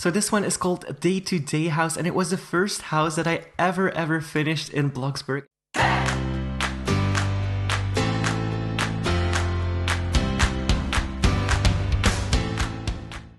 So this one is called Day to Day House, and it was the first house that I ever finished in Bloxburg.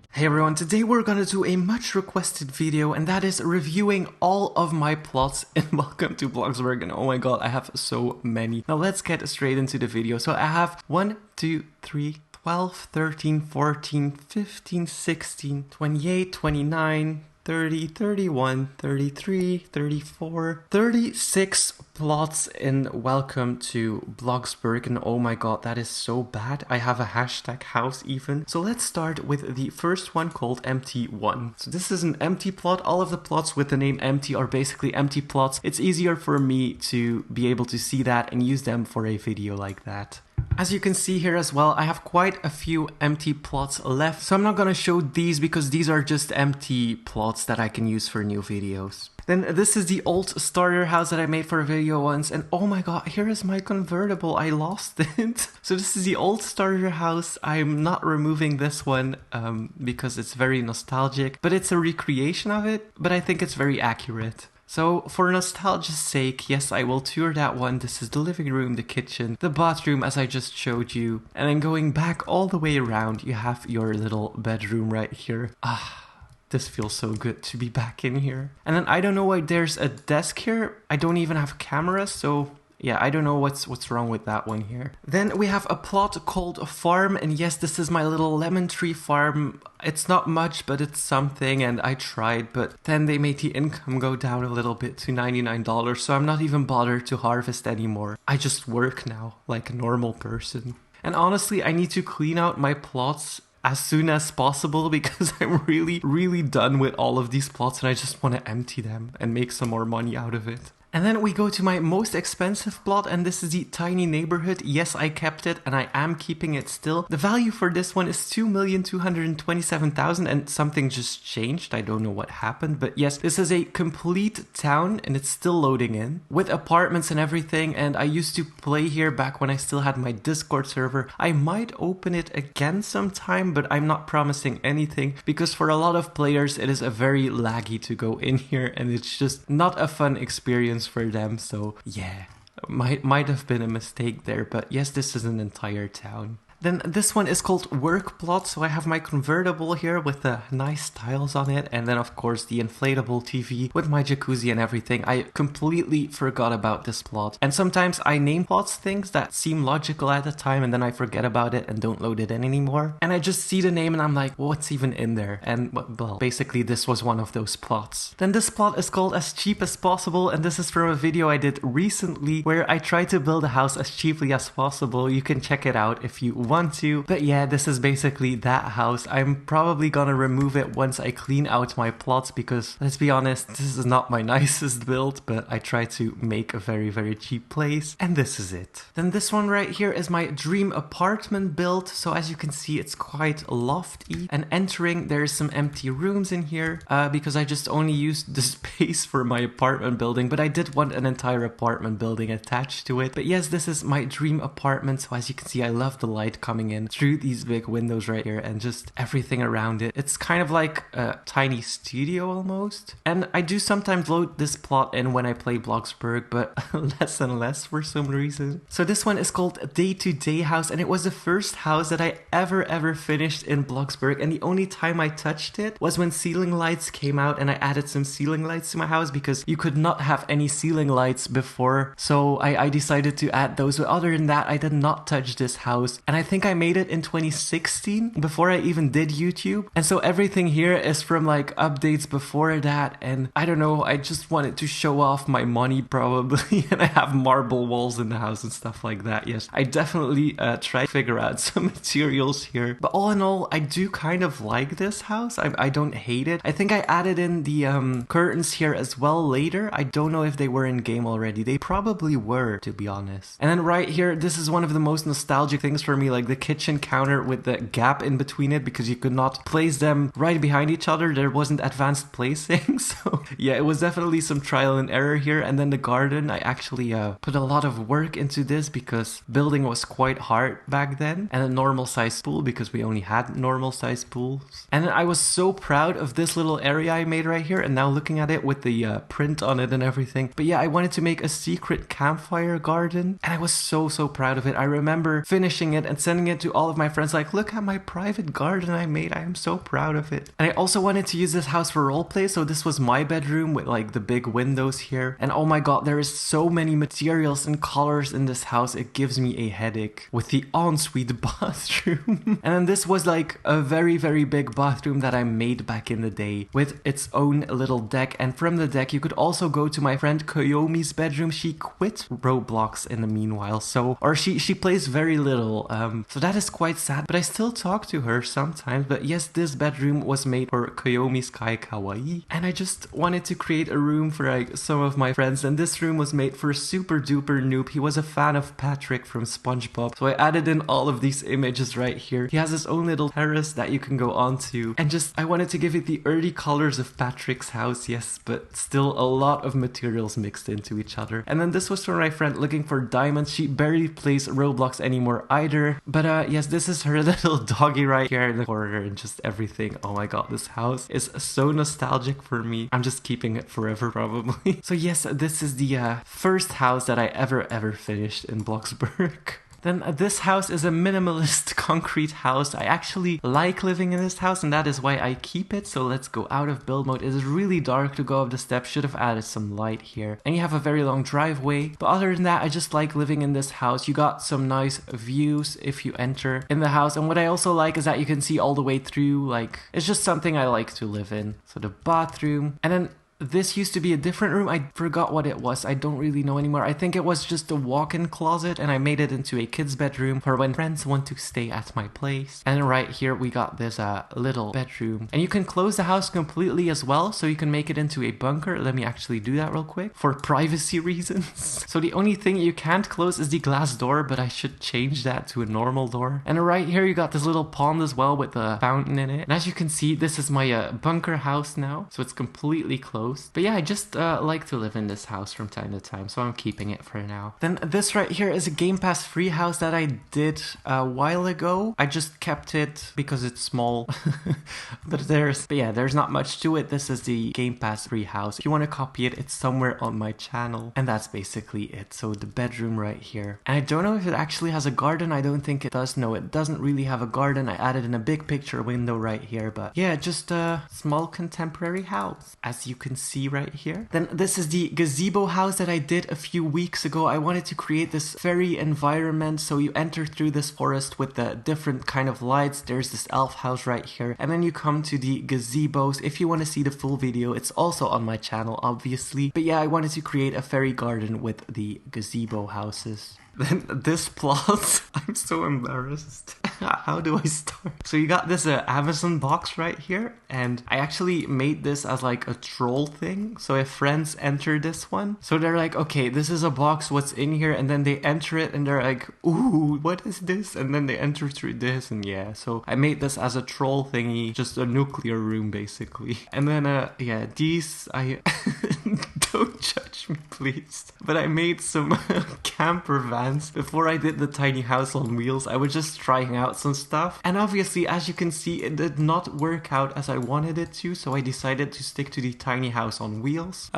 Hey everyone, today we're gonna do a much requested video, and that is reviewing all of my plots in Welcome to Bloxburg. And oh my god, I have so many. Now let's get straight into the video. So I have 1, 2, 3, 12, 13, 14, 15, 16, 28, 29, 30, 31, 33, 34, 36 plots in Welcome to Bloxburg, and oh my god, that is so bad. I have a hashtag house even. So let's start with the first one called Empty 1. So this is an empty plot. All of the plots with the name empty are basically empty plots. It's easier for me to be able to see that and use them for a video like that. As you can see here as well, I have quite a few empty plots left, so I'm not gonna show these because these are just empty plots that I can use for new videos. Then this is the old starter house that I made for a video once, and oh my god, here is my convertible, I lost it. So this is the old starter house. I'm not removing this one because it's very nostalgic, but it's a recreation of it, but I think it's very accurate. So for nostalgia's sake, yes, I will tour that one. This is the living room, the kitchen, the bathroom as I just showed you. And then going back all the way around, you have your little bedroom right here. This feels so good to be back in here. And then I don't know why there's a desk here. I don't even have cameras, so yeah, I don't know what's wrong with that one here. Then we have a plot called Farm, and yes, this is my little lemon tree farm. It's not much, but it's something, and I tried, but then they made the income go down a little bit to $99, so I'm not even bothered to harvest anymore. I just work now, like a normal person. And honestly, I need to clean out my plots as soon as possible because I'm really done with all of these plots, and I just want to empty them and make some more money out of it. And then we go to my most expensive plot, and this is the tiny neighborhood. Yes, I kept it, and I am keeping it still. The value for this one is 2,227,000, and something just changed. I don't know what happened, but yes, this is a complete town, and it's still loading in with apartments and everything. And I used to play here back when I still had my Discord server. I might open it again sometime, but I'm not promising anything because for a lot of players, it is a very laggy to go in here, and it's just not a fun experience for them. So yeah, might have been a mistake there, but yes, this is an entire town. Then this one is called Work Plot. So I have my convertible here with the nice tiles on it, and then of course the inflatable TV with my jacuzzi and everything. I completely forgot about this plot, and sometimes I name plots things that seem logical at the time, and then I forget about it and don't load it in anymore, and I just see the name and I'm like, what's even in there? And well, basically this was one of those plots. Then this plot is called As Cheap as Possible, and this is from a video I did recently where I tried to build a house as cheaply as possible. You can check it out if you want to, but yeah, this is basically that house. I'm probably gonna remove it once I clean out my plots because let's be honest, this is not my nicest build, but I try to make a very cheap place, and this is it. Then this one right here is my dream apartment build. So as you can see, it's quite lofty, and entering there's some empty rooms in here because I just only used the space for my apartment building, but I did want an entire apartment building attached to it. But yes, this is my dream apartment. So as you can see, I love the light coming in through these big windows right here and just everything around it. It's kind of like a tiny studio almost. And I do sometimes load this plot in when I play Bloxburg, but less and less for some reason. So this one is called Day to Day House, and it was the first house that I ever finished in Bloxburg, and the only time I touched it was when ceiling lights came out, and I added some ceiling lights to my house because you could not have any ceiling lights before, so I decided to add those. But other than that, I did not touch this house, and I think I made it in 2016 before I even did YouTube, and so everything here is from like updates before that, and I don't know, I just wanted to show off my money probably. And I have marble walls in the house and stuff like that. Yes, I definitely try to figure out some materials here, but all in all, I do kind of like this house. I don't hate it. I think I added in the curtains here as well later. I don't know if they were in game already. They probably were, to be honest. And then right here, this is one of the most nostalgic things for me. like the kitchen counter with the gap in between it because you could not place them right behind each other. There wasn't advanced placing. So yeah, it was definitely some trial and error here. And then the garden, I actually put a lot of work into this because building was quite hard back then, and a normal size pool because we only had normal size pools. And I was so proud of this little area I made right here, and now looking at it with the print on it and everything. But yeah, I wanted to make a secret campfire garden, and I was so proud of it. I remember finishing it and sending it to all of my friends like, look at my private garden I made. I am so proud of it. And I also wanted to use this house for roleplay, so this was my bedroom with like the big windows here. And oh my god, there is so many materials and colors in this house, it gives me a headache. With the ensuite bathroom. And then this was like a very big bathroom that I made back in the day with its own little deck. And from the deck you could also go to my friend Koyomi's bedroom. She quit Roblox in the meanwhile, so, or she plays very little, so that is quite sad, but I still talk to her sometimes. But yes, this bedroom was made for Koyomi's Kai Kawaii, and I just wanted to create a room for like some of my friends, and this room was made for Super Duper Noob. He was a fan of Patrick from SpongeBob, so I added in all of these images right here. He has his own little terrace that you can go onto, and just I wanted to give it the early colors of Patrick's house, yes, but still a lot of materials mixed into each other. And then this was for my friend looking for diamonds. She barely plays Roblox anymore either, but yes, this is her little doggy right here in the corner and just everything. Oh my god, this house is so nostalgic for me. I'm just keeping it forever probably. So yes, this is the first house that I ever finished in Bloxburg. Then this house is a minimalist concrete house. I actually like living in this house, and that is why I keep it. So let's go out of build mode. It is really dark to go up the steps. Should have added some light here. And you have a very long driveway. But other than that, I just like living in this house. You got some nice views if you enter in the house. And what I also like is that you can see all the way through. Like, it's just something I like to live in. So the bathroom. And then this used to be a different room. I forgot what it was. I don't really know anymore. I think it was just a walk-in closet, and I made it into a kid's bedroom for when friends want to stay at my place. And right here we got this little bedroom, and you can close the house completely as well, so you can make it into a bunker. Let me actually do that real quick for privacy reasons. So the only thing you can't close is the glass door, but I should change that to a normal door. And right here you got this little pond as well with a fountain in it. And as you can see, this is my bunker house now, so it's completely closed. But yeah, I just like to live in this house from time to time, so I'm keeping it for now. Then this right here is a Game Pass free house that I did a while ago. I just kept it because it's small. but yeah, there's not much to it. This is the Game Pass free house. If you want to copy it, it's somewhere on my channel. And that's basically it. So the bedroom right here. And I don't know if it actually has a garden. I don't think it does. No, it doesn't really have a garden. I added in a big picture window right here. But yeah, just a small contemporary house, as you can see right here. Then this is the Gazebo House that I did a few weeks ago. I wanted to create this fairy environment, so you enter through this forest with the different kind of lights. There's this elf house right here, and then you come to the gazebos. If you want to see the full video, it's also on my channel obviously. But yeah, I wanted to create a fairy garden with the gazebo houses. Then this plot, I'm so embarrassed. How do I start? So you got this Amazon box right here, and I actually made this as like a troll thing. So if friends enter this one, so they're like, okay, this is a box, what's in here? And then they enter it and they're like, ooh, what is this? And then they enter through this, and yeah, so I made this as a troll thingy, just a nuclear room basically. And then yeah, these, I don't judge me please, but I made some camper vans before I did the tiny house on wheels. I was just trying out some stuff, and obviously, as you can see, it did not work out as I wanted it to, so I decided to stick to the tiny house on wheels.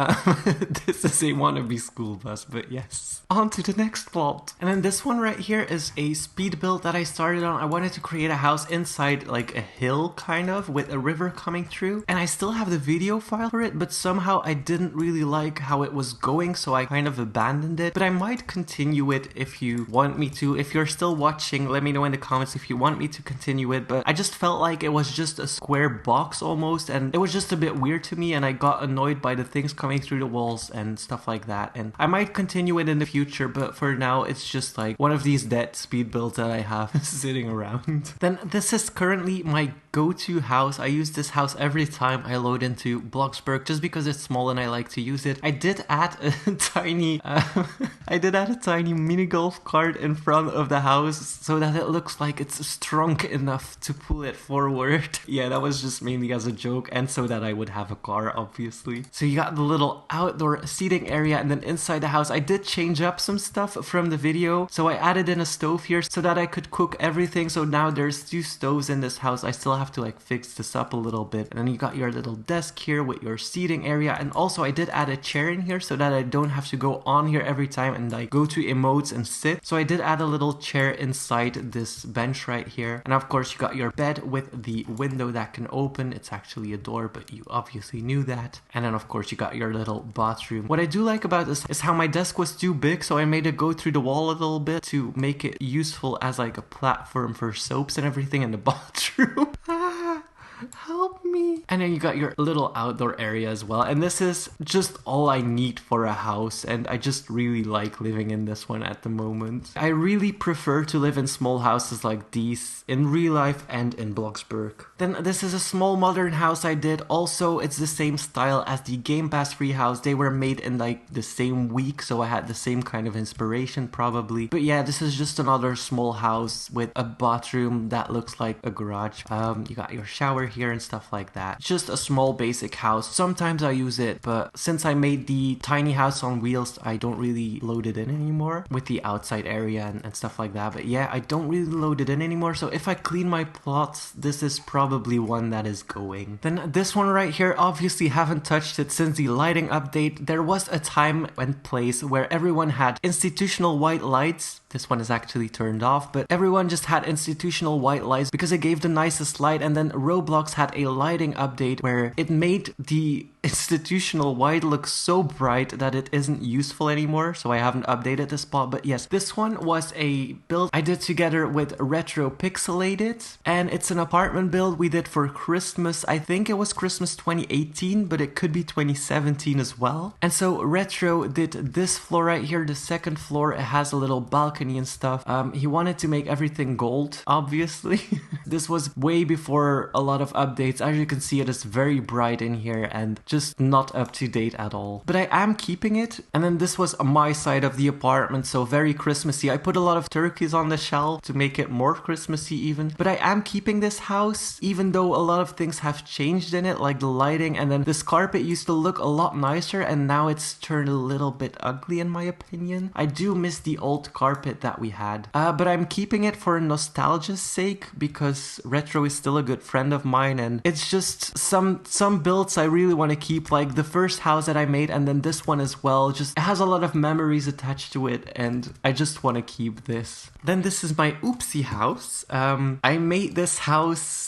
This is a wannabe school bus, but yes. On to the next plot. And then this one right here is a speed build that I started on. I wanted to create a house inside like a hill kind of with a river coming through, and I still have the video file for it, but somehow I didn't really like how it was going, so I kind of abandoned it. But I might continue it if you want me to. If you're still watching, let me know in the comments if you want me to continue it. But I just felt like it was just a square box almost, and it was just a bit weird to me, and I got annoyed by the things coming through the walls and stuff like that. And I might continue it in the future, but for now it's just like one of these dead speed builds that I have sitting around. Then this is currently my go-to house. I use this house every time I load into Bloxburg just because it's small and I like to use it. I did add a tiny, I did add a tiny mini golf cart in front of the house so that it looks like it's strong enough to pull it forward. Yeah, that was just mainly as a joke and so that I would have a car, obviously. So you got the little outdoor seating area, and then inside the house I did change up some stuff from the video. So I added in a stove here so that I could cook everything. So now there's 2 stoves in this house. I still have to like fix this up a little bit. And then you got your little desk here with your seating area, and also I did add a chair in here so that I don't have to go on here every time and like go to emotes and sit. So I did add a little chair inside this bench right here. And of course you got your bed with the window that can open. It's actually a door, but you obviously knew that. And then of course you got your little bathroom. What I do like about this is how my desk was too big, so I made it go through the wall a little bit to make it useful as like a platform for soaps and everything in the bathroom. Help me. And then you got your little outdoor area as well, and this is just all I need for a house, and I just really like living in this one at the moment. I really prefer to live in small houses like these in real life and in Bloxburg. Then this is a small modern house I did. Also, it's the same style as the Game Pass free house. They were made in like the same week, so I had the same kind of inspiration probably. But yeah, this is just another small house with a bathroom that looks like a garage. You got your shower here and stuff like that. Just a small basic house. Sometimes I use it, but since I made the tiny house on wheels, I don't really load it in anymore with the outside area and stuff like that. But yeah, I don't really load it in anymore. So if I clean my plots, this is probably one that is going. Then this one right here, obviously haven't touched it since the lighting update. There was a time and place where everyone had institutional white lights. This one is actually turned off, but everyone just had institutional white lights because it gave the nicest light. And then Roblox had a lighting update where it made the institutional white look so bright that it isn't useful anymore. So I haven't updated this spot. But yes, this one was a build I did together with Retro Pixelated, and it's an apartment build we did for Christmas. I think it was Christmas 2018, but it could be 2017 as well. And so Retro did this floor right here, the second floor. It has a little balcony and stuff. He wanted to make everything gold, obviously. This was way before a lot of updates. As you can see, it is very bright in here and just not up to date at all. But I am keeping it. And then this was my side of the apartment, so very Christmassy. I put a lot of turkeys on the shelf to make it more Christmassy even. But I am keeping this house, even though a lot of things have changed in it, like the lighting. And then this carpet used to look a lot nicer, and now it's turned a little bit ugly in my opinion. I do miss the old carpet that we had. But I'm keeping it for nostalgia's sake because Retro is still a good friend of mine, and it's just some builds I really want to keep, like the first house that I made, and then this one as well. Just it has a lot of memories attached to it, and I just want to keep this. Then this is my oopsie house. I made this house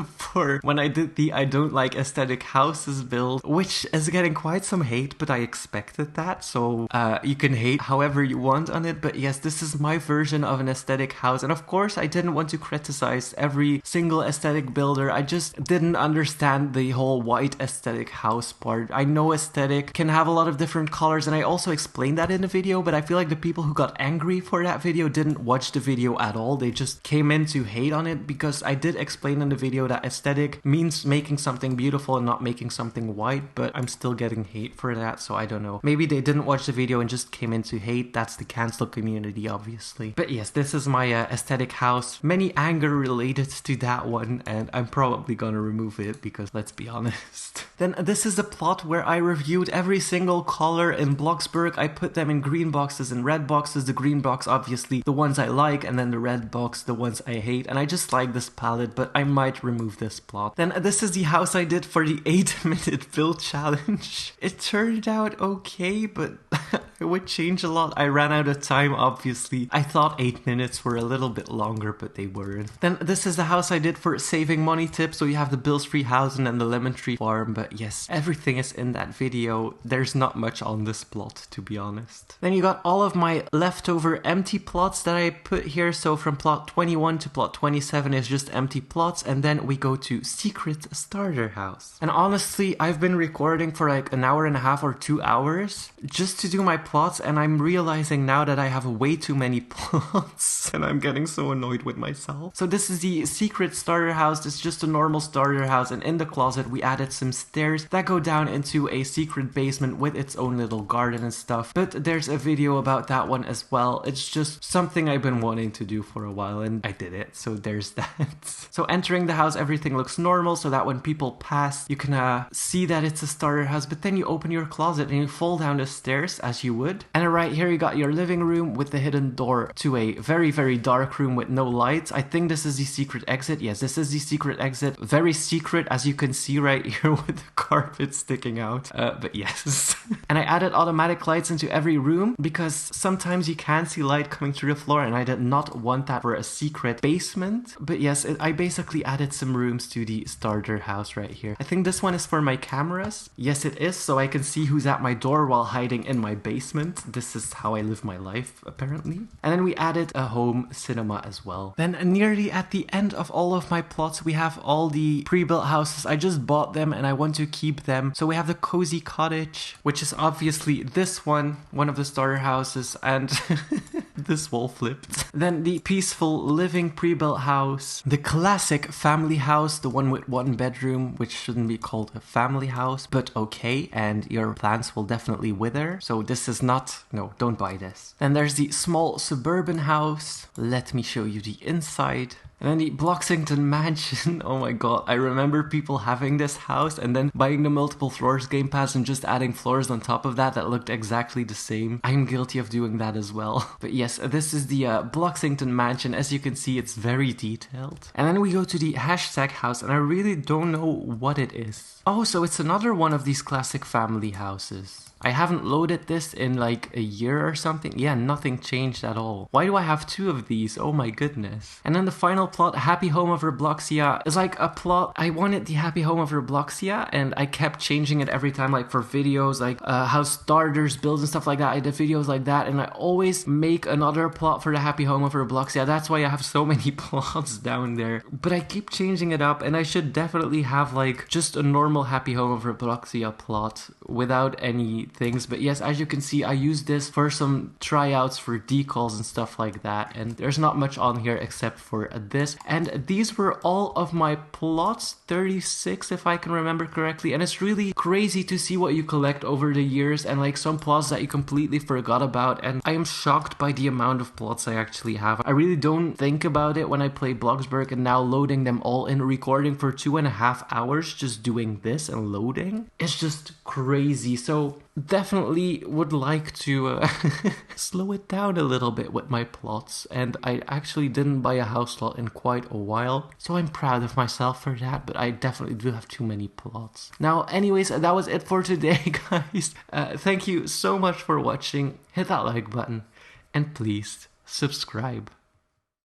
for when I did the I don't like aesthetic houses build, which is getting quite some hate, but I expected that, so you can hate however you want on it. But yes, this is my version of an aesthetic house, and of course I didn't want to criticize every single aesthetic builder. I just didn't understand the whole white aesthetic house part. I know aesthetic can have a lot of different colors, and I also explained that in the video, but I feel like the people who got angry for that video didn't watch the video at all. They just came in to hate on it, because I did explain in the video that aesthetic means making something beautiful and not making something white, but I'm still getting hate for that, so I don't know. Maybe they didn't watch the video and just came in to hate. That's the cancel community, obviously. But yes, this is my aesthetic house. Many anger related to that one, and I'm probably gonna remove it because let's be honest. Then this is the plot where I reviewed every single color in Bloxburg. I put them in green boxes and red boxes. The green box, obviously, the ones I like, and then the red box, the ones I hate. And I just like this palette, but I might remove this plot. Then this is the house I did for the 8-minute build challenge. It turned out okay, but it would change a lot. I ran out of time, obviously. I thought 8 minutes were a little bit longer, but they weren't. Then this is the house I did for saving money tips. So you have the Bills Free House and then the Lemon Tree Farm. But yes, everything is in that video. There's not much on this plot, to be honest. Then you got all of my leftover empty plots that I put here. So from plot 21 to plot 27 is just empty plots. And then we go to Secret Starter House. And honestly, I've been recording for like an hour and a half or 2 hours just to do my plots, and I'm realizing now that I have way too many plots, and I'm getting so annoyed with myself. So this is the secret starter house. This is just a normal starter house, and in the closet we added some stairs that go down into a secret basement with its own little garden and stuff. But there's a video about that one as well. It's just something I've been wanting to do for a while, and I did it, so there's that. So entering the house, everything looks normal, so that when people pass, you can see that it's a starter house, but then you open your closet and you fall down the stairs as you would. And right here you got your living room with the hidden door to a very, very dark room with no lights. I think this is the secret exit. Yes, this is the secret exit. Very secret, as you can see right here with the carpet sticking out. But yes. And I added automatic lights into every room because sometimes you can see light coming through the floor, and I did not want that for a secret basement. But yes, I basically added some rooms to the starter house right here. I think this one is for my cameras. Yes, it is, so I can see who's at my door while hiding in my basement. This is how I live my life, apparently. And then we added a home cinema as well. Then nearly at the end of all of my plots, we have all the pre-built houses. I just bought them and I want to keep them. So we have the cozy cottage, which is obviously this one of the starter houses, and this wall flipped. Then the peaceful living pre-built house, the classic family house, the one with one bedroom, which shouldn't be called a family house, but okay, and your plants will definitely wither. So this is not, no, don't buy this. Then there's the small suburban house. Let me show you the inside. And then the Bloxington mansion. Oh my god, I remember people having this house and then buying the multiple floors game pass and just adding floors on top of that looked exactly the same. I'm guilty of doing that as well. But yes, this is the Bloxington mansion. As you can see, it's very detailed. And then we go to the hashtag house, and I really don't know what it is. Oh, so it's another one of these classic family houses. I haven't loaded this in like a year or something. Yeah, nothing changed at all. Why do I have two of these? Oh my goodness. And then the final plot, Happy Home of Robloxia, is like a plot. I wanted the Happy Home of Robloxia, and I kept changing it every time, like for videos, like how starters build and stuff like that. I did videos like that, and I always make another plot for the Happy Home of Robloxia. That's why I have so many plots down there. But I keep changing it up, and I should definitely have like just a normal Happy Home of Robloxia plot without any things. But yes, as you can see, I used this for some tryouts for decals and stuff like that, and there's not much on here except for this. And these were all of my plots, 36 if I can remember correctly. And it's really crazy to see what you collect over the years, and like some plots that you completely forgot about. And I am shocked by the amount of plots I actually have. I really don't think about it when I play Bloxburg, and now loading them all in, recording for 2.5 hours just doing this and loading, it's just crazy. So definitely would like to slow it down a little bit with my plots, and I actually didn't buy a house lot in quite a while, so I'm proud of myself for that, but I definitely do have too many plots. Now anyways, that was it for today, guys. Thank you so much for watching. Hit that like button and please subscribe.